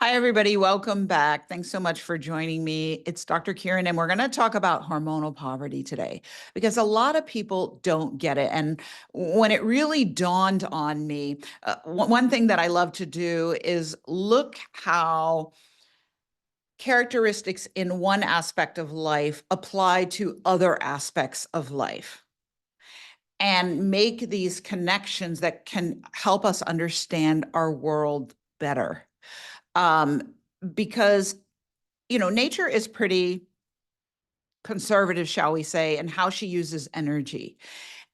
Hi, everybody. Welcome back. Thanks so much for joining me. It's Dr. Kyrin, and we're going to talk about hormonal poverty today because a lot of people don't get it. And when it really dawned on me, one thing that I love to do is look how characteristics in one aspect of life apply to other aspects of life and make these connections that can help us understand our world better. Because nature is pretty conservative, shall we say, in how she uses energy.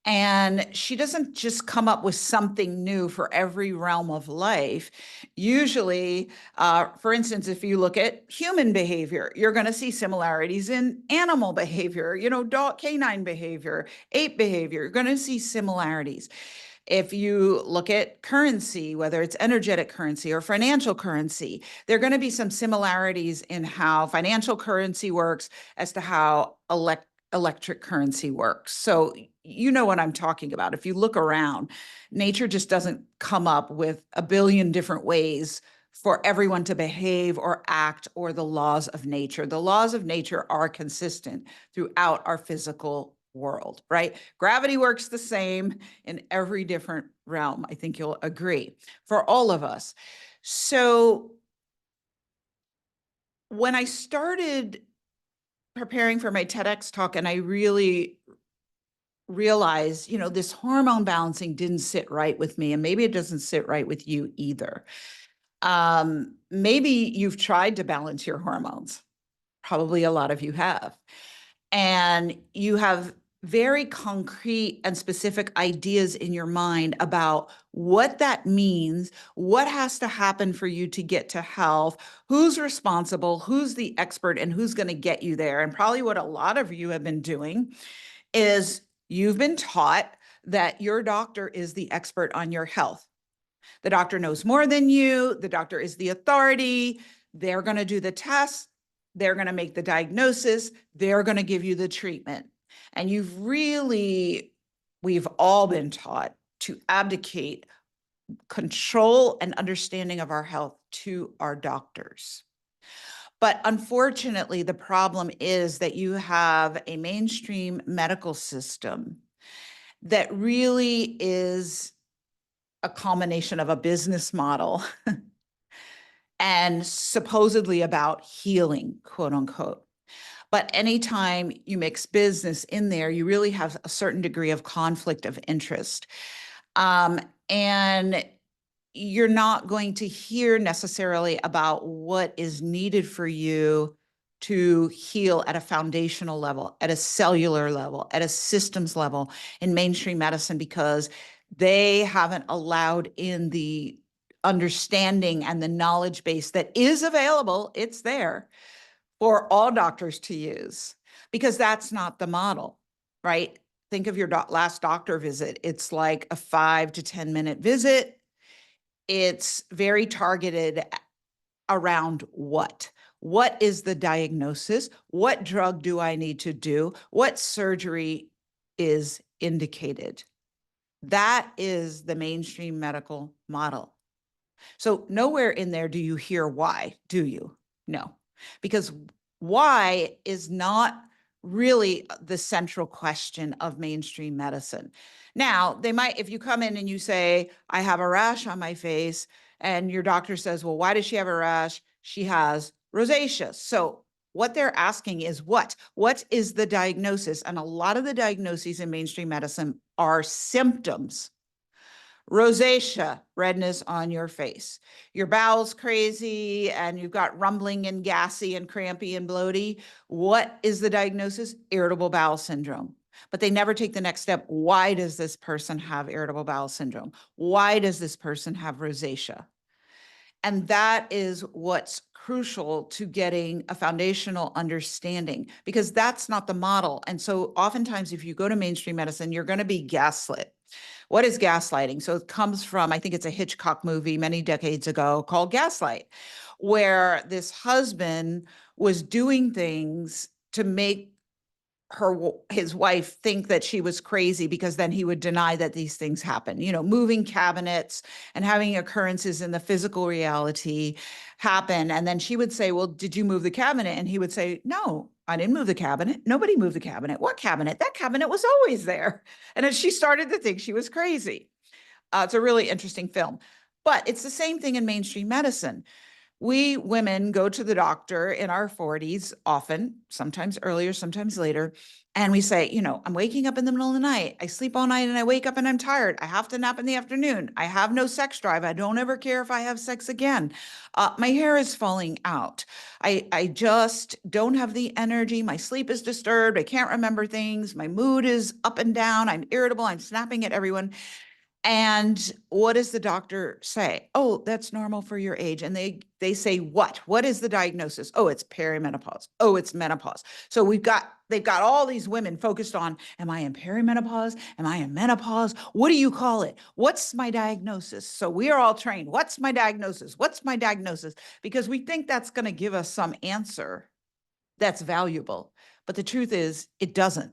And she doesn't just come up with something new for every realm of life. Usually, for instance, if you look at human behavior, you're going to see similarities in animal behavior, dog, canine behavior, ape behavior. You're going to see similarities. If you look at currency, whether it's energetic currency or financial currency, there are going to be some similarities in how financial currency works as to how electric currency works. So you know what I'm talking about. If you look around, nature just doesn't come up with a billion different ways for everyone to behave or act, or the laws of nature. The laws of nature are consistent throughout our physical world, right? Gravity works the same in every different realm. I think you'll agree for all of us. So when I started preparing for my TEDx talk, and I really realized, this hormone balancing didn't sit right with me, and maybe it doesn't sit right with you either. Maybe you've tried to balance your hormones. Probably a lot of you have. And you have very concrete and specific ideas in your mind about what that means, what has to happen for you to get to health, who's responsible, who's the expert, and who's going to get you there. And probably what a lot of you have been doing is you've been taught that your doctor is the expert on your health. The doctor knows more than you. The doctor is the authority. They're going to do the tests. They're going to make the diagnosis. They're going to give you the treatment. And we've all been taught to abdicate control and understanding of our health to our doctors. But unfortunately, the problem is that you have a mainstream medical system that really is a culmination of a business model and supposedly about healing, quote unquote. But anytime you mix business in there, you really have a certain degree of conflict of interest. And you're not going to hear necessarily about what is needed for you to heal at a foundational level, at a cellular level, at a systems level in mainstream medicine, because they haven't allowed in the understanding and the knowledge base that is available. It's there for all doctors to use, because that's not the model, right? Think of your last doctor visit. It's like a 5 to 10 minute visit. It's very targeted around what? What is the diagnosis? What drug do I need to do? What surgery is indicated? That is the mainstream medical model. So nowhere in there do you hear why, do you? No, because why is not really the central question of mainstream medicine. Now, they might, if you come in and you say, I have a rash on my face, and your doctor says, well, why does she have a rash? She has rosacea. So what they're asking is what? What is the diagnosis? And a lot of the diagnoses in mainstream medicine are symptoms. Rosacea, redness on your face. Your bowel's crazy and you've got rumbling and gassy and crampy and bloaty. What is the diagnosis? Irritable bowel syndrome. But they never take the next step. Why does this person have irritable bowel syndrome? Why does this person have rosacea? And that is what's crucial to getting a foundational understanding, because that's not the model. And so oftentimes, if you go to mainstream medicine, you're going to be gaslit. What is gaslighting? So it comes from, I think it's a Hitchcock movie many decades ago called Gaslight, where this husband was doing things to make his wife think that she was crazy because then he would deny that these things happen. Moving cabinets and having occurrences in the physical reality happen. And then she would say, well, did you move the cabinet? And he would say, no, I didn't move the cabinet. Nobody moved the cabinet. What cabinet? That cabinet was always there. And then she started to think she was crazy. It's a really interesting film. But it's the same thing in mainstream medicine. We women go to the doctor in our 40s often, sometimes earlier, sometimes later, and we say, I'm waking up in the middle of the night. I sleep all night and I wake up and I'm tired. I have to nap in the afternoon. I have no sex drive. I don't ever care if I have sex again. My hair is falling out. I just don't have the energy. My sleep is disturbed. I can't remember things. My mood is up and down. I'm irritable. I'm snapping at everyone. And what does the doctor say? Oh, that's normal for your age. And they say, what? What is the diagnosis? Oh, it's perimenopause. Oh, it's menopause. So they've got all these women focused on, am I in perimenopause? Am I in menopause? What do you call it? What's my diagnosis? So we are all trained. What's my diagnosis? What's my diagnosis? Because we think that's going to give us some answer that's valuable. But the truth is, it doesn't.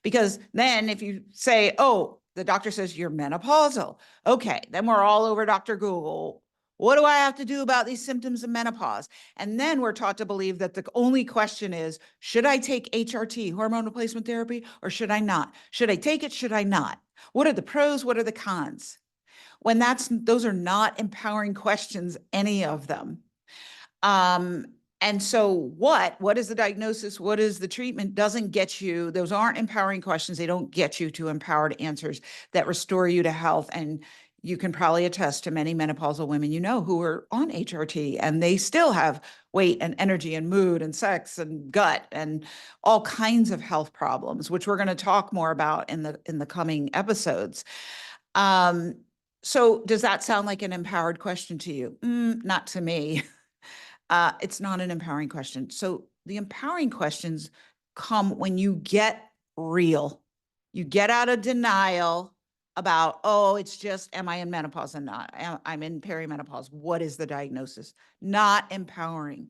Because then if you say, oh, the doctor says you're menopausal. Okay, then we're all over Dr. Google. What do I have to do about these symptoms of menopause? And then we're taught to believe that the only question is, should I take HRT, hormone replacement therapy, or should I not? Should I take it? Should I not? What are the pros? What are the cons? When those are not empowering questions, any of them. And so what is the diagnosis? What is the treatment? Doesn't get you, those aren't empowering questions. They don't get you to empowered answers that restore you to health. And you can probably attest to many menopausal women who are on HRT and they still have weight and energy and mood and sex and gut and all kinds of health problems, which we're going to talk more about in the coming episodes. So does that sound like an empowered question to you? Not to me. It's not an empowering question. So the empowering questions come when you get real. You get out of denial about, oh, it's just, am I in menopause or not? I'm in perimenopause. What is the diagnosis? Not empowering.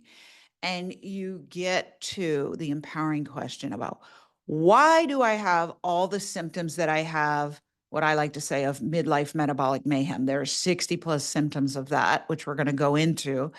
And you get to the empowering question about, why do I have all the symptoms that I have, what I like to say of midlife metabolic mayhem? There are 60 plus symptoms of that, which we're going to go into.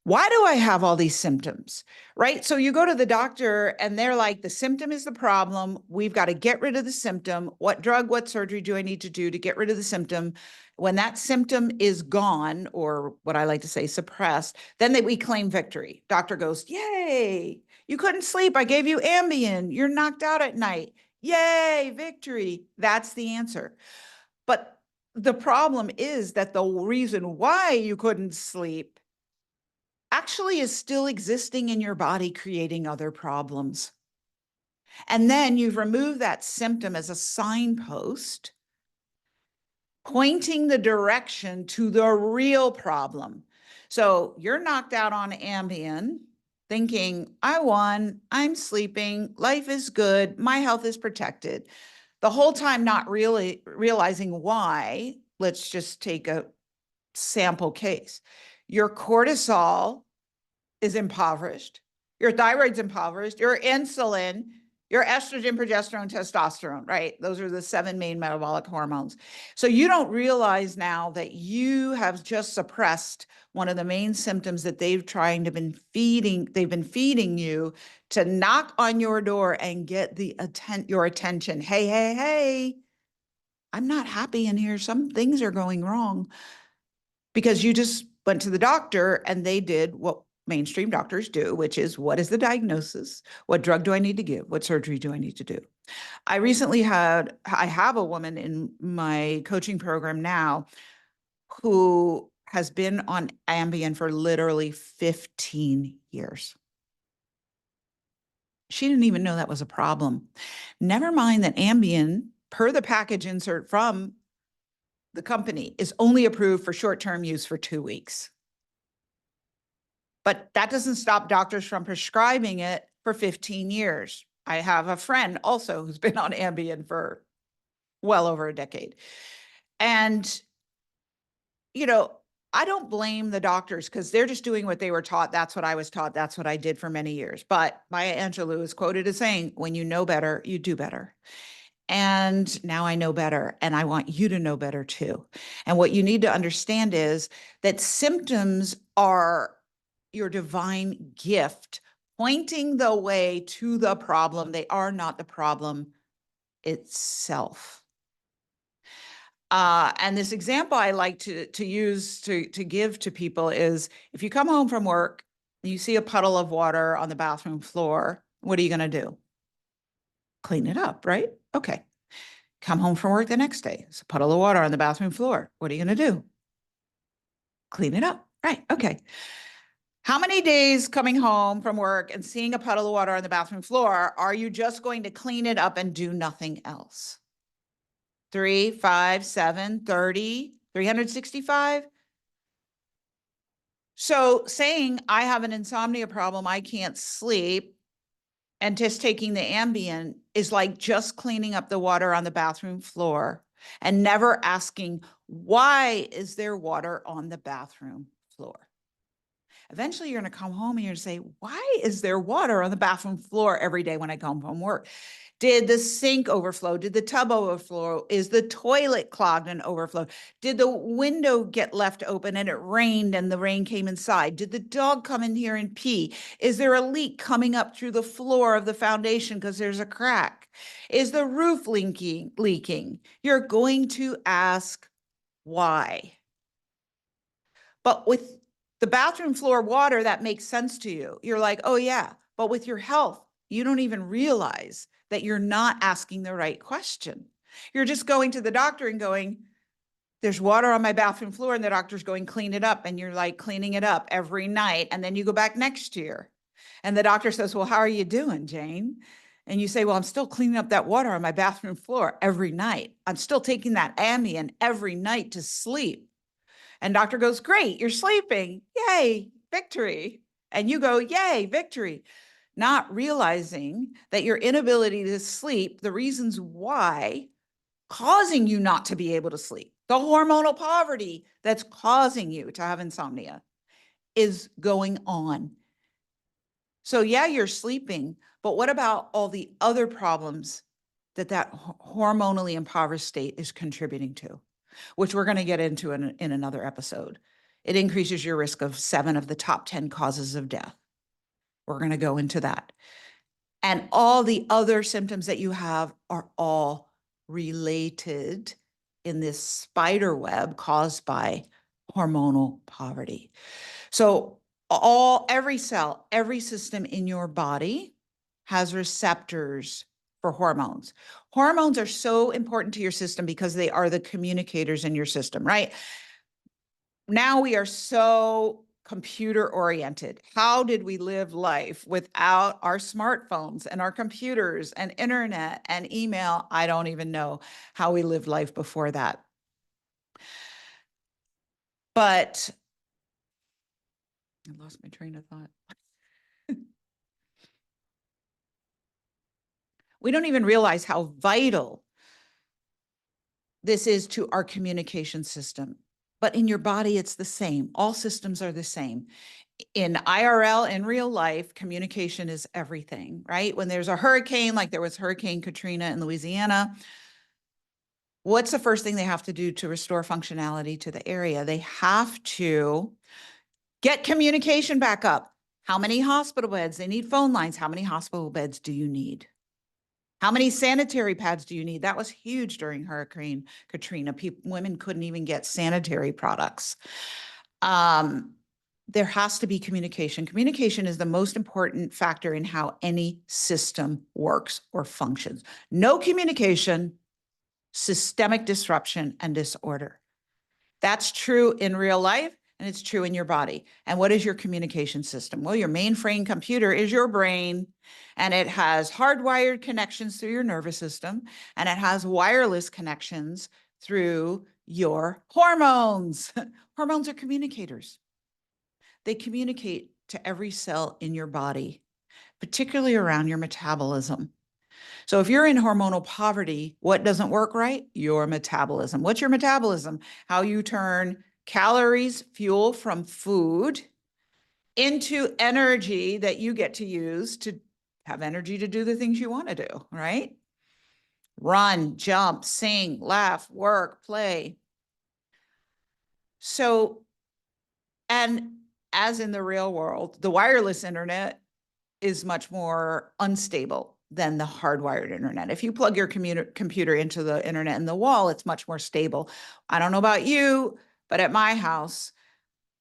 Why do I have all these symptoms, right? So you go to the doctor and they're like, the symptom is the problem. We've got to get rid of the symptom. What drug, what surgery do I need to do to get rid of the symptom? When that symptom is gone, or what I like to say, suppressed, then we claim victory. Doctor goes, yay, you couldn't sleep. I gave you Ambien. You're knocked out at night. Yay, victory. That's the answer. But the problem is that the reason why you couldn't sleep actually is still existing in your body, creating other problems. And then you've removed that symptom as a signpost, pointing the direction to the real problem. So you're knocked out on Ambien, thinking, I won, I'm sleeping, life is good, my health is protected. The whole time not really realizing why. Let's just take a sample case. Your cortisol is impoverished. Your thyroid's impoverished. Your insulin, your estrogen, progesterone, testosterone, right? Those are the 7 main metabolic hormones. So you don't realize now that you have just suppressed one of the main symptoms that they've been feeding you to knock on your door and get your attention. Hey, hey, hey, I'm not happy in here. Some things are going wrong. Because you just went to the doctor and they did what mainstream doctors do, which is, what is the diagnosis? What drug do I need to give? What surgery do I need to do? I have a woman in my coaching program now who has been on Ambien for literally 15 years. She didn't even know that was a problem. Never mind that Ambien, per the package insert from the company, is only approved for short-term use for 2 weeks. But that doesn't stop doctors from prescribing it for 15 years. I have a friend also who's been on Ambien for well over a decade. And, I don't blame the doctors because they're just doing what they were taught. That's what I was taught. That's what I did for many years. But Maya Angelou is quoted as saying, when you know better, you do better. And now I know better, and I want you to know better too. And what you need to understand is that symptoms are your divine gift, pointing the way to the problem. They are not the problem itself. And this example I like to use to give to people is, if you come home from work, you see a puddle of water on the bathroom floor, what are you going to do? Clean it up, right? Okay. Come home from work the next day, it's a puddle of water on the bathroom floor. What are you going to do? Clean it up, right? Okay. How many days coming home from work and seeing a puddle of water on the bathroom floor are you just going to clean it up and do nothing else? 3, 5, 7, 30, 365? So saying I have an insomnia problem, I can't sleep, and just taking the Ambien is like just cleaning up the water on the bathroom floor and never asking, why is there water on the bathroom floor? Eventually you're going to come home and you're going to say, why is there water on the bathroom floor every day when I come from work? Did the sink overflow? Did the tub overflow? Is the toilet clogged and overflowed? Did the window get left open and it rained and the rain came inside? Did the dog come in here and pee? Is there a leak coming up through the floor of the foundation because there's a crack? Is the roof leaking? You're going to ask why. But with the bathroom floor water, that makes sense to you. You're like, oh yeah. But with your health, you don't even realize that you're not asking the right question. You're just going to the doctor and going, there's water on my bathroom floor, and the doctor's going, clean it up. And you're like cleaning it up every night. And then you go back next year. And the doctor says, well, how are you doing, Jane? And you say, well, I'm still cleaning up that water on my bathroom floor every night. I'm still taking that Ambien every night to sleep. And doctor goes, great, you're sleeping. Yay, victory. And you go, yay, victory. Not realizing that your inability to sleep, the reasons why causing you not to be able to sleep, the hormonal poverty that's causing you to have insomnia, is going on. So yeah, you're sleeping, but what about all the other problems that hormonally impoverished state is contributing to, which we're going to get into in another episode? It increases your risk of 7 of the top 10 causes of death. We're going to go into that. And all the other symptoms that you have are all related in this spider web caused by hormonal poverty. So every cell, every system in your body has receptors for hormones. Hormones are so important to your system because they are the communicators in your system, right? Now we are so computer oriented. How did we live life without our smartphones and our computers and internet and email? I don't even know how we lived life before that. But I lost my train of thought. We don't even realize how vital this is to our communication system. But in your body, it's the same. All systems are the same. In IRL, in real life, communication is everything, right? When there's a hurricane, like there was Hurricane Katrina in Louisiana, what's the first thing they have to do to restore functionality to the area? They have to get communication back up. How many hospital beds? They need phone lines. How many hospital beds do you need? How many sanitary pads do you need? That was huge during Hurricane Katrina. Women couldn't even get sanitary products. There has to be communication. Communication is the most important factor in how any system works or functions. No communication, systemic disruption and disorder. That's true in real life, and it's true in your body. And what is your communication system? Well, your mainframe computer is your brain, and it has hardwired connections through your nervous system, and it has wireless connections through your hormones. Hormones are communicators. They communicate to every cell in your body, particularly around your metabolism. So if you're in hormonal poverty, what doesn't work right? Your metabolism. What's your metabolism? How you turn calories, fuel from food, into energy that you get to use to have energy to do the things you want to do, right? Run, jump, sing, laugh, work, play. So, and as in the real world, the wireless internet is much more unstable than the hardwired internet. If you plug your computer into the internet in the wall, it's much more stable. I don't know about you, but at my house,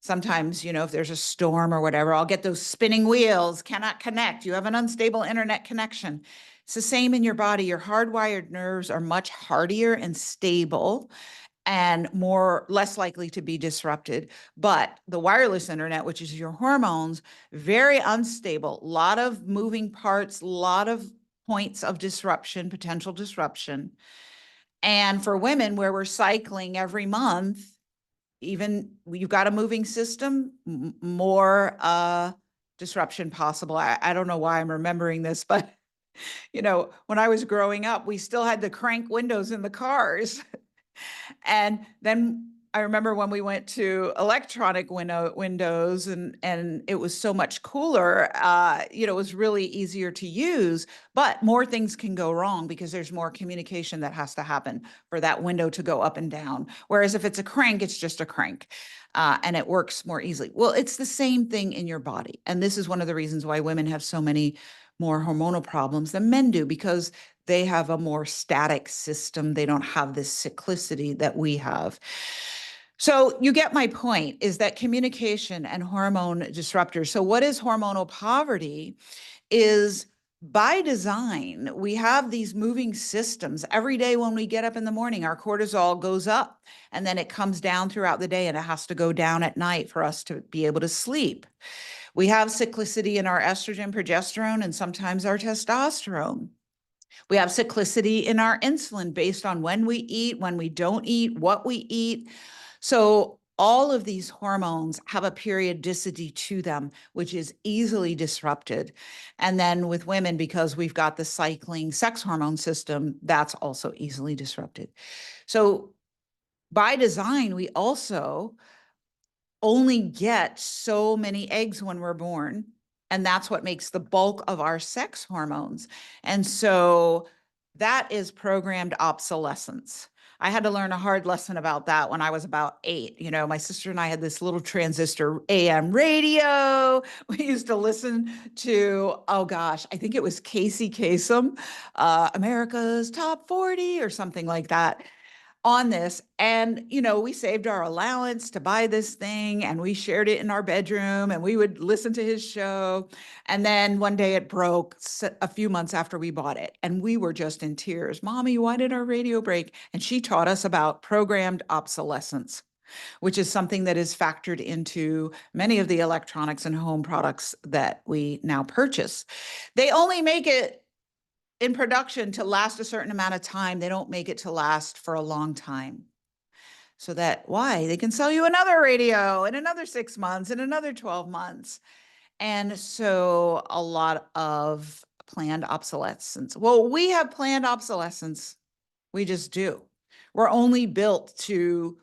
sometimes, if there's a storm or whatever, I'll get those spinning wheels, cannot connect. You have an unstable internet connection. It's the same in your body. Your hardwired nerves are much hardier and stable and less likely to be disrupted. But the wireless internet, which is your hormones, very unstable, a lot of moving parts, a lot of points of disruption, potential disruption. And for women, where we're cycling every month, even you've got a moving system, more disruption possible. I don't know why I'm remembering this, but when I was growing up, we still had the crank windows in the cars. And then I remember when we went to electronic windows and it was so much cooler, it was really easier to use, but more things can go wrong because there's more communication that has to happen for that window to go up and down. Whereas if it's a crank, it's just a crank. And it works more easily. Well, it's the same thing in your body. And this is one of the reasons why women have so many more hormonal problems than men do, because they have a more static system. They don't have this cyclicity that we have. So you get my point, is that communication and hormone disruptors. So what is hormonal poverty is, by design, we have these moving systems. Every day when we get up in the morning, our cortisol goes up and then it comes down throughout the day and it has to go down at night for us to be able to sleep. We have cyclicity in our estrogen, progesterone, and sometimes our testosterone. We have cyclicity in our insulin based on when we eat, when we don't eat, what we eat. So all of these hormones have a periodicity to them, which is easily disrupted. And then with women, because we've got the cycling sex hormone system, that's also easily disrupted. So by design, we also only get so many eggs when we're born. And that's what makes the bulk of our sex hormones. And so that is programmed obsolescence. I had to learn a hard lesson about that when I was about 8. My sister and I had this little transistor AM radio. We used to listen to, oh gosh, I think it was Casey Kasem, America's Top 40 or something like that, on this. And, we saved our allowance to buy this thing and we shared it in our bedroom and we would listen to his show. And then one day it broke a few months after we bought it. And we were just in tears. Mommy, why did our radio break? And she taught us about programmed obsolescence, which is something that is factored into many of the electronics and home products that we now purchase. They only make it in production to last a certain amount of time. They don't make it to last for a long time. So why? They can sell you another radio in another 6 months, in another 12 months. And so a lot of planned obsolescence. Well, we have planned obsolescence. We just do. We're only built to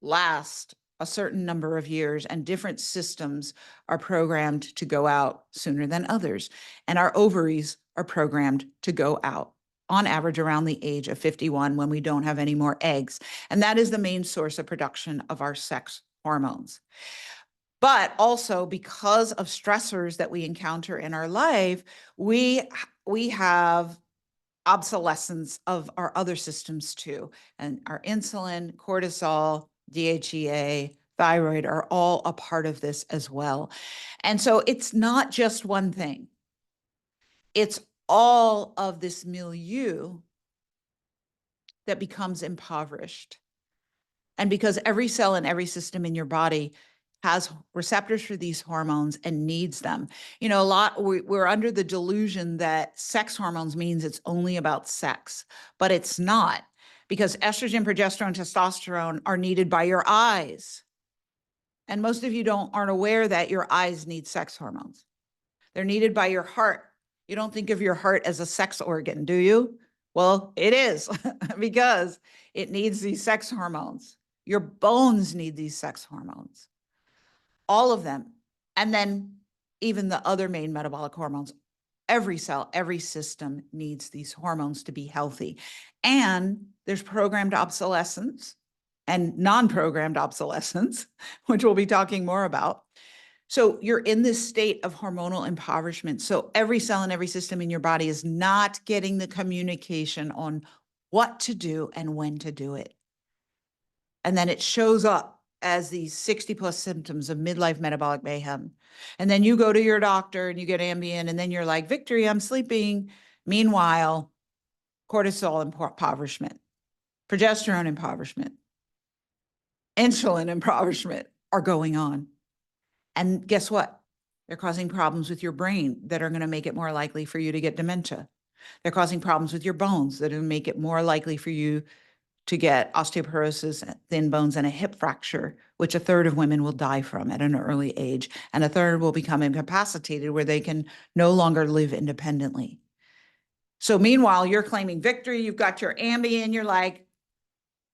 last a certain number of years, and different systems are programmed to go out sooner than others. And our ovaries are programmed to go out on average around the age of 51 when we don't have any more eggs. And that is the main source of production of our sex hormones. But also, because of stressors that we encounter in our life, we have obsolescence of our other systems too. And our insulin, cortisol, DHEA, thyroid are all a part of this as well. And so it's not just one thing. It's all of this milieu that becomes impoverished. And because every cell and every system in your body has receptors for these hormones and needs them. We're under the delusion that sex hormones means it's only about sex, but it's not, because estrogen, progesterone, testosterone are needed by your eyes. And most of you aren't aware that your eyes need sex hormones. They're needed by your heart. You don't think of your heart as a sex organ, do you? Well, it is because it needs these sex hormones. Your bones need these sex hormones, all of them. And then even the other main metabolic hormones. Every cell, every system needs these hormones to be healthy. And there's programmed obsolescence and non-programmed obsolescence, which we'll be talking more about. So you're in this state of hormonal impoverishment. So every cell and every system in your body is not getting the communication on what to do and when to do it. And then it shows up as these 60 plus symptoms of midlife metabolic mayhem. And then you go to your doctor and you get Ambien, and then you're like, victory, I'm sleeping. Meanwhile, cortisol impoverishment, progesterone impoverishment, insulin impoverishment are going on. And guess what? They're causing problems with your brain that are going to make it more likely for you to get dementia. They're causing problems with your bones that will make it more likely for you to get osteoporosis, thin bones, and a hip fracture, which a third of women will die from at an early age. And a third will become incapacitated where they can no longer live independently. So meanwhile, you're claiming victory. You've got your Ambien. You're like,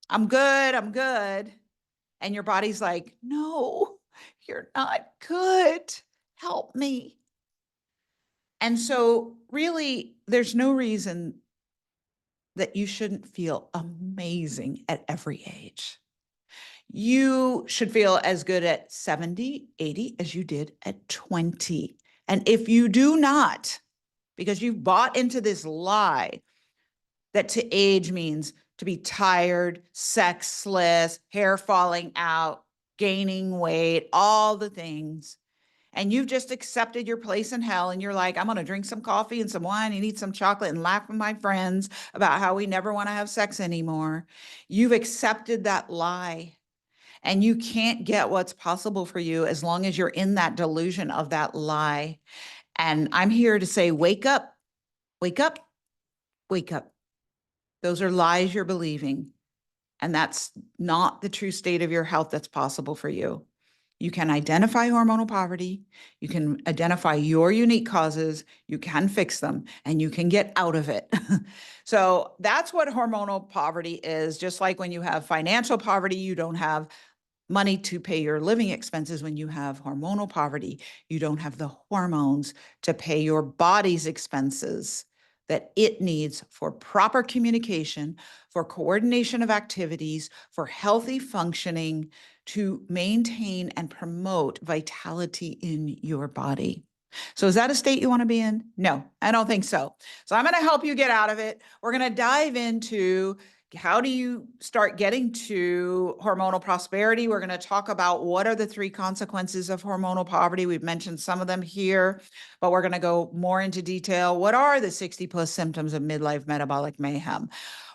I'm good. I'm good. And your body's like, no, you're not good. Help me. And so really, there's no reason that you shouldn't feel amazing at every age. You should feel as good at 70, 80 as you did at 20. And if you do not, because you've bought into this lie that to age means to be tired, sexless, hair falling out, gaining weight, all the things, and you've just accepted your place in hell, and you're like, I'm going to drink some coffee and some wine and eat some chocolate and laugh with my friends about how we never want to have sex anymore. You've accepted that lie, and you can't get what's possible for you as long as you're in that delusion of that lie. And I'm here to say, wake up, wake up, wake up. Those are lies you're believing. And that's not the true state of your health that's possible for you. You can identify hormonal poverty. You can identify your unique causes. You can fix them, and you can get out of it. So that's what hormonal poverty is. Just like when you have financial poverty, you don't have money to pay your living expenses. When you have hormonal poverty, you don't have the hormones to pay your body's expenses that it needs for proper communication, for coordination of activities, for healthy functioning, to maintain and promote vitality in your body. So is that a state you want to be in? No, I don't think so. So I'm going to help you get out of it. We're going to dive into how do you start getting to hormonal prosperity. We're going to talk about what are the 3 consequences of hormonal poverty. We've mentioned some of them here, but we're going to go more into detail. What are the 60 plus symptoms of midlife metabolic mayhem?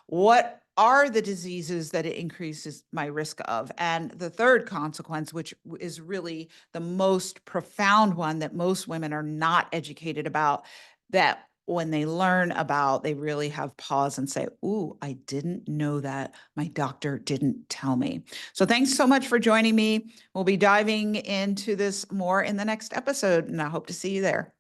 What are the diseases that it increases my risk of? And the third consequence, which is really the most profound one that most women are not educated about, that when they learn about, they really have pause and say, ooh, I didn't know that. My doctor didn't tell me. So thanks so much for joining me. We'll be diving into this more in the next episode, and I hope to see you there.